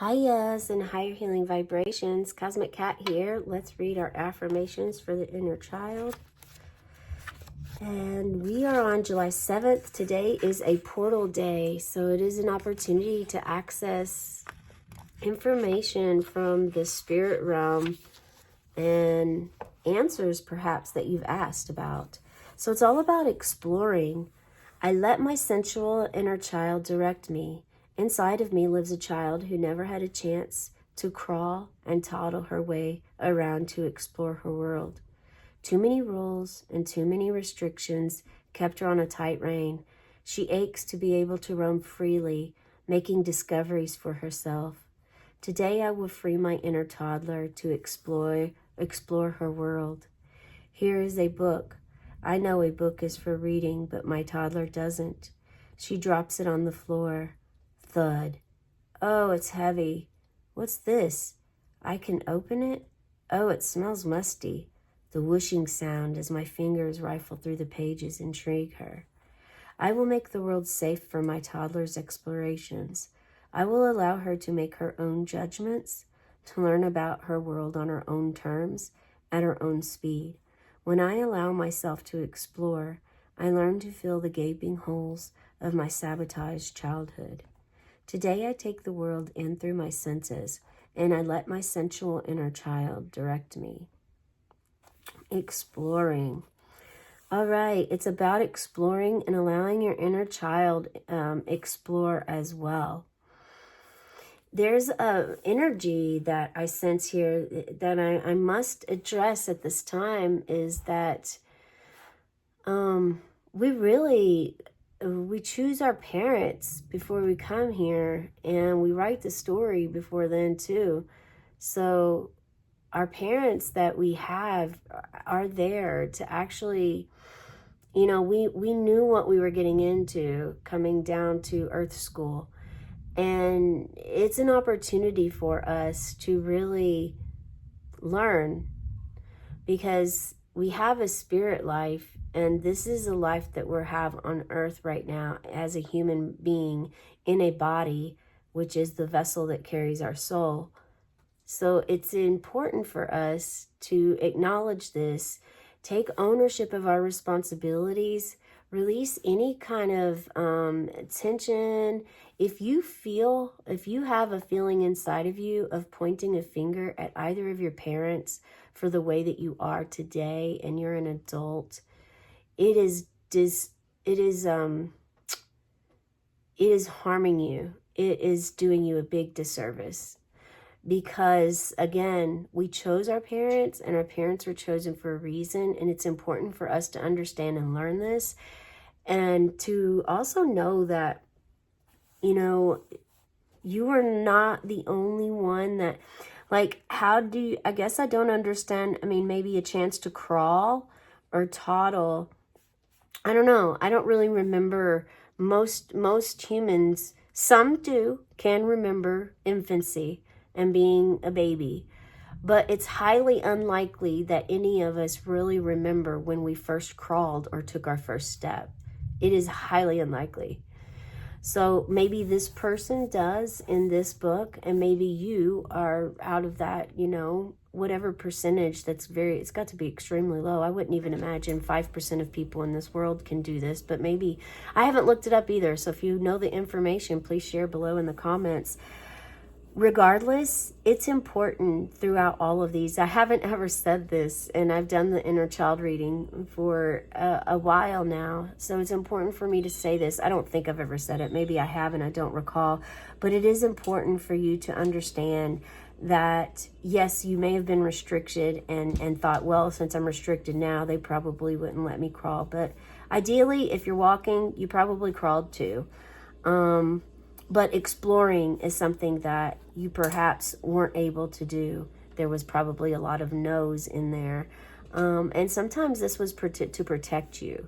Highas and higher healing vibrations. Cosmic Cat here. Let's read our affirmations for the inner child. And we are on July 7th. Today is a portal day, so it is an opportunity to access information from the spirit realm and answers perhaps that you've asked about. So it's all about exploring. I let my sensual inner child direct me. Inside of me lives a child who never had a chance to crawl and toddle her way around to explore her world. Too many rules and too many restrictions kept her on a tight rein. She aches to be able to roam freely, making discoveries for herself. Today I will free my inner toddler to explore her world. Here is a book. I know a book is for reading, but my toddler doesn't. She drops it on the floor. Thud. Oh, it's heavy. What's this? I can open it? Oh, it smells musty. The whooshing sound as my fingers rifle through the pages intrigue her. I will make the world safe for my toddler's explorations. I will allow her to make her own judgments, to learn about her world on her own terms, at her own speed. When I allow myself to explore, I learn to fill the gaping holes of my sabotaged childhood. Today I take the world in through my senses, and I let my sensual inner child direct me. Exploring. All right, it's about exploring and allowing your inner child explore as well. There's a energy that I sense here that I must address at this time, is that we choose our parents before we come here, and we write the story before then too. So our parents that we have are there to actually, we knew what we were getting into coming down to Earth School. And it's an opportunity for us to really learn, because we have a spirit life, and this is a life that we have on Earth right now as a human being in a body, which is the vessel that carries our soul. So it's important for us to acknowledge this, take ownership of our responsibilities, release any kind of tension. If you have a feeling inside of you of pointing a finger at either of your parents for the way that you are today, and you're an adult, it is harming you. It is doing you a big disservice. Because again, we chose our parents, and our parents were chosen for a reason, and it's important for us to understand and learn this, and to also know that, you are not the only one that, I guess I don't understand. Maybe a chance to crawl or toddle. I don't know. I don't really remember. Most humans, some can remember infancy and being a baby, but it's highly unlikely that any of us really remember when we first crawled or took our first step. It is highly unlikely. So maybe this person does in this book, and maybe you are out of that, whatever percentage. It's got to be extremely low. I wouldn't even imagine 5% of people in this world can do this, but maybe, I haven't looked it up either. So if you know the information, please share below in the comments. Regardless, it's important throughout all of these. I haven't ever said this, and I've done the inner child reading for a while now, so it's important for me to say this. I don't think I've ever said it. Maybe I have and I don't recall, but it is important for you to understand that, yes, you may have been restricted and thought, well, since I'm restricted now, they probably wouldn't let me crawl. But ideally, if you're walking, you probably crawled too. But exploring is something that you perhaps weren't able to do. There was probably a lot of no's in there. And sometimes this was to protect you.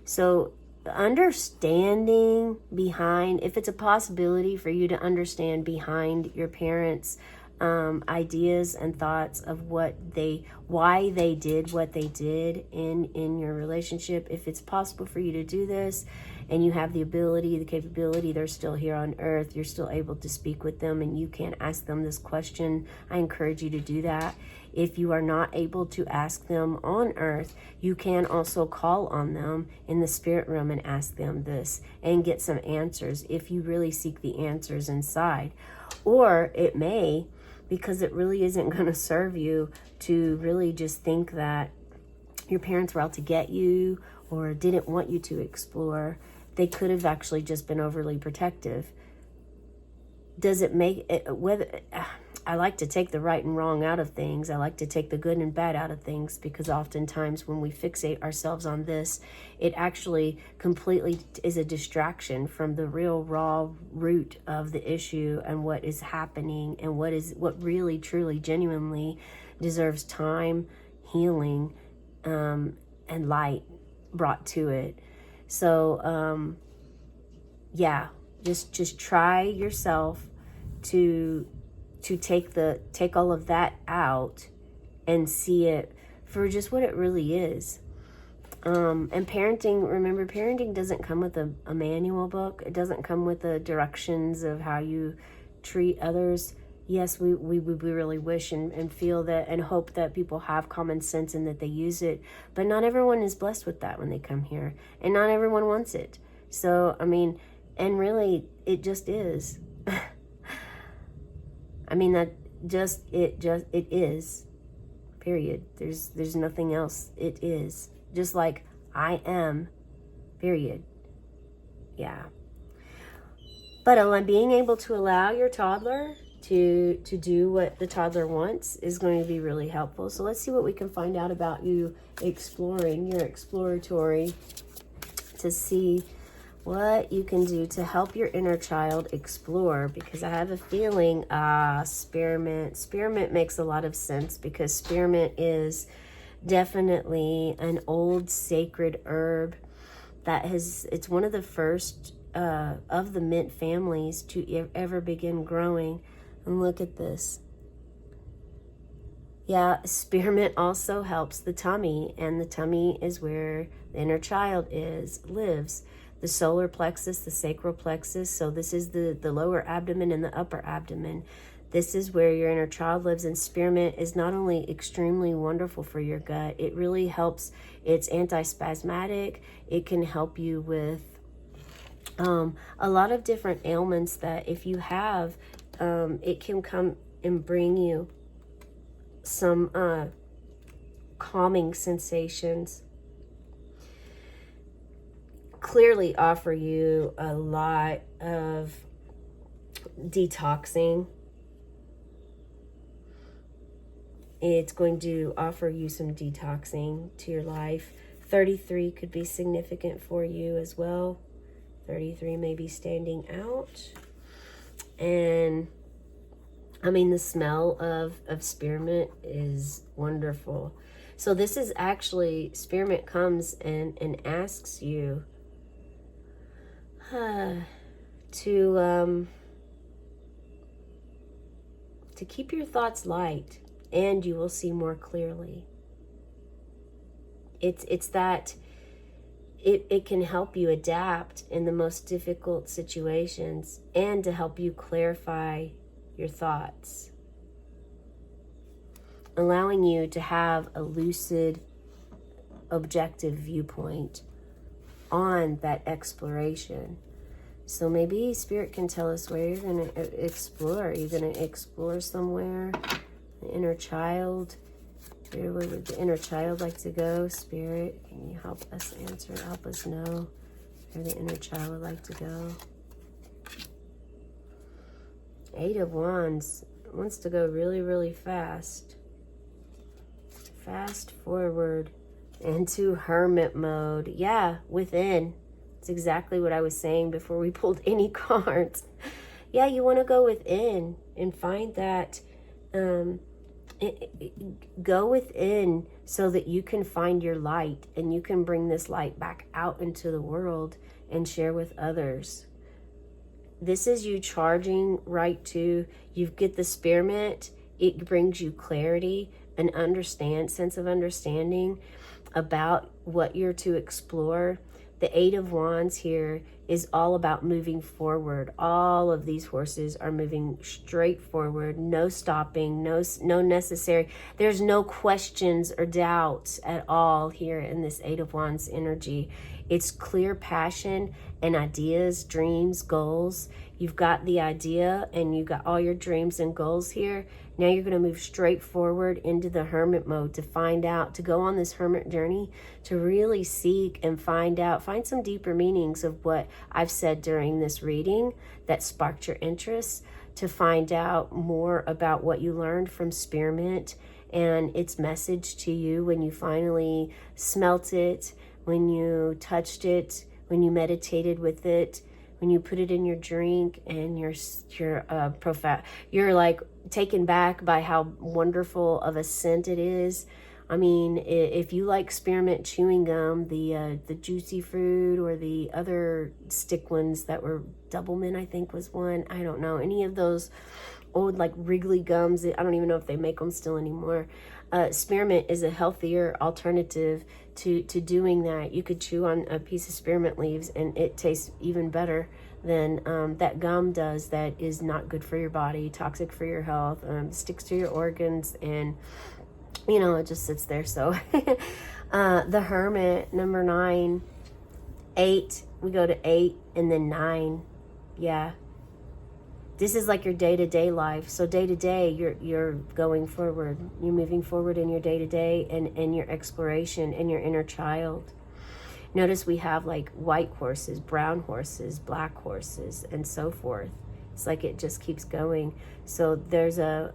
So understanding behind, if it's a possibility for you to understand behind your parents' ideas and thoughts of why they did what they did in your relationship, if it's possible for you to do this, and you have the ability, the capability, they're still here on earth, you're still able to speak with them and you can ask them this question, I encourage you to do that. If you are not able to ask them on earth, you can also call on them in the spirit realm and ask them this and get some answers if you really seek the answers inside. Or it may, because it really isn't going to serve you to really just think that your parents were out to get you or didn't want you to explore. They could have actually just been overly protective. Does it make it, whether I like to take the right and wrong out of things. I like to take the good and bad out of things, because oftentimes when we fixate ourselves on this, it actually completely is a distraction from the real raw root of the issue and what is happening and what really, truly, genuinely deserves time, healing, and light brought to it. So, yeah, just try yourself to take all of that out and see it for just what it really is. And parenting, remember, parenting doesn't come with a manual book. It doesn't come with the directions of how you treat others. Yes, we really wish and feel that and hope that people have common sense and that they use it. But not everyone is blessed with that when they come here. And not everyone wants it. So, I mean, and really, it just is. I mean, it is, period. There's nothing else. It is. Just like I am, period. Yeah. But being able to allow your toddler to do what the toddler wants is going to be really helpful. So let's see what we can find out about you exploring, your exploratory, to see what you can do to help your inner child explore, because I have a feeling spearmint. Spearmint makes a lot of sense, because spearmint is definitely an old sacred herb that it's one of the first of the mint families to ever begin growing. And look at this. Yeah, spearmint also helps the tummy, and the tummy is where the inner child lives. The solar plexus, the sacral plexus. So this is the lower abdomen and the upper abdomen. This is where your inner child lives, and spearmint is not only extremely wonderful for your gut, it really helps. It's antispasmodic. It can help you with a lot of different ailments that if you have, it can come and bring you some calming sensations. Clearly offer you a lot of detoxing. It's going to offer you some detoxing to your life. 33 could be significant for you as well. 33 may be standing out. And I mean, the smell of spearmint is wonderful. So this is actually, spearmint comes and asks you to keep your thoughts light, and you will see more clearly. It's that it can help you adapt in the most difficult situations, and to help you clarify your thoughts, allowing you to have a lucid, objective viewpoint on that exploration. So maybe Spirit can tell us where you're going to explore. You're going to explore somewhere. The inner child. Where would the inner child like to go? Spirit, can you help us answer? Help us know where the inner child would like to go. 8 of Wands wants to go really, really fast. Fast forward into hermit mode. Yeah, within. It's exactly what I was saying before we pulled any cards. Yeah, you want to go within and find that, go within so that you can find your light, and you can bring this light back out into the world and share with others. This is you charging right to, you get the spearmint, it brings you clarity, an sense of understanding about what you're to explore. The Eight of Wands here is all about moving forward. All of these horses are moving straight forward, no stopping, no necessary. There's no questions or doubts at all here in this Eight of Wands energy. It's clear passion and ideas, dreams, goals. You've got the idea and you've got all your dreams and goals here. Now you're going to move straight forward into the hermit mode to find out, to go on this hermit journey, to really seek and find out, find some deeper meanings of what I've said during this reading that sparked your interest, to find out more about what you learned from Spearmint and its message to you when you finally smelt it, when you touched it, when you meditated with it, when you put it in your drink, and you're like taken back by how wonderful of a scent it is. I mean, if you like spearmint chewing gum, the juicy fruit, or the other stick ones that were Doublemint, I think was one. I don't know, any of those old like Wrigley gums. I don't even know if they make them still anymore. Spearmint is a healthier alternative to doing that. You could chew on a piece of spearmint leaves and it tastes even better than that gum does, that is not good for your body, toxic for your health, sticks to your organs, and you know, it just sits there. So the Hermit, number 9, 8, we go to 8 and then 9. Yeah, this is like your day-to-day life. So day-to-day, you're going forward. You're moving forward in your day-to-day and your exploration and your inner child. Notice we have like white horses, brown horses, black horses, and so forth. It's like it just keeps going. So there's a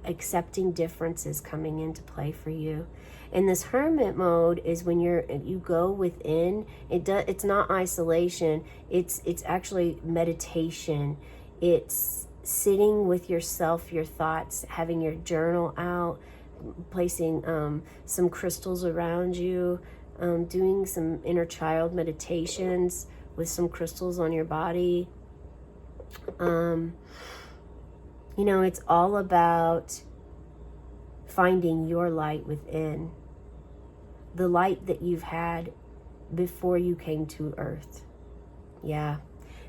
accepting differences coming into play for you. And this hermit mode is when you go within. It's not isolation. It's actually meditation. It's sitting with yourself, your thoughts, having your journal out, placing some crystals around you, doing some inner child meditations with some crystals on your body. You know, it's all about finding your light within, the light that you've had before you came to Earth. Yeah,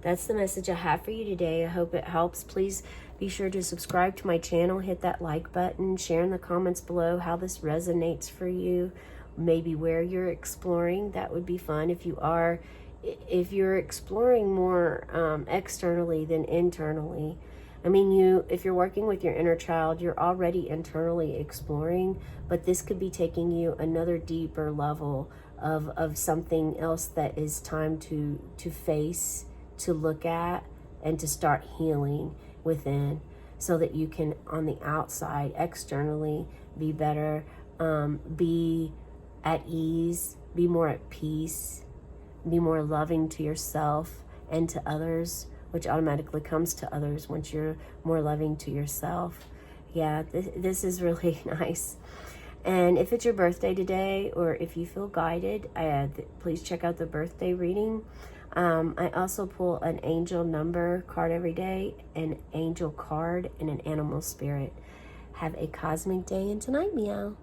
that's the message I have for you today. I hope it helps. Please be sure to subscribe to my channel, hit that like button, share in the comments below how this resonates for you, maybe where you're exploring. That would be fun. If you're exploring more externally than internally. I mean, if you're working with your inner child, you're already internally exploring, but this could be taking you another deeper level of something else that is time to face, to look at, and to start healing within, so that you can, on the outside, externally, be better, be at ease, be more at peace, be more loving to yourself and to others, which automatically comes to others once you're more loving to yourself. Yeah, this is really nice. And if it's your birthday today, or if you feel guided, please check out the birthday reading. I also pull an angel number card every day, an angel card, and an animal spirit. Have a cosmic day and tonight, meow.